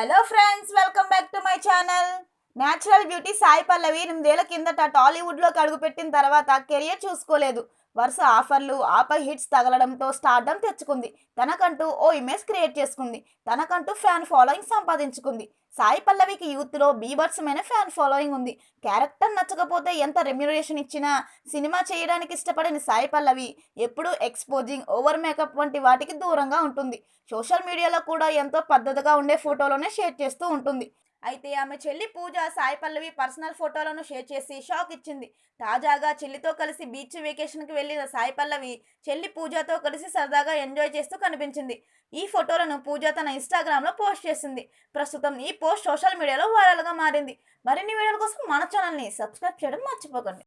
Hello friends, welcome back to my channel. Natural beauty Sai Pallavi 8 ఏళ్ల కిందట టాలీవుడ్లోకి అడుగుపెట్టిన తర్వాత కెరియర్ చూసుకోలేదు. వరుస ఆఫర్లు, ఆపై హిట్స్ తగలడంతో స్టార్డమ్ తెచ్చుకుంది. తనకంటూ ఓ ఇమేజ్ క్రియేట్ చేసుకుంది. తనకంటూ ఫ్యాన్ ఫాలోయింగ్ సంపాదించుకుంది. సాయి పల్లవికి యూత్లో బీభత్సమైన ఫ్యాన్ ఫాలోయింగ్ ఉంది. క్యారెక్టర్ నచ్చకపోతే ఎంత రెమ్యునరేషన్ ఇచ్చినా సినిమా చేయడానికి ఇష్టపడని సాయి పల్లవి ఎప్పుడూ ఎక్స్పోజింగ్, ఓవర్ మేకప్ వంటి వాటికి దూరంగా ఉంటుంది. సోషల్ మీడియాలో కూడా ఎంతో పద్ధతిగా ఉండే ఫోటోలోనే షేర్ చేస్తూ ఉంటుంది. అయితే ఆమె చెల్లి పూజ సాయి పల్లవి పర్సనల్ ఫోటోలను షేర్ చేసి షాక్ ఇచ్చింది. తాజాగా చెల్లితో కలిసి బీచ్ వెకేషన్కి వెళ్ళిన సాయి పల్లవి చెల్లి పూజతో కలిసి సరదాగా ఎంజాయ్ చేస్తూ కనిపించింది. ఈ ఫోటోలను పూజ తన ఇన్స్టాగ్రామ్లో పోస్ట్ చేసింది. ప్రస్తుతం ఈ పోస్ట్ సోషల్ మీడియాలో వైరల్గా మారింది. మరిన్ని వీడియోల కోసం మన ఛానల్ని సబ్స్క్రైబ్ చేయడం మర్చిపోకండి.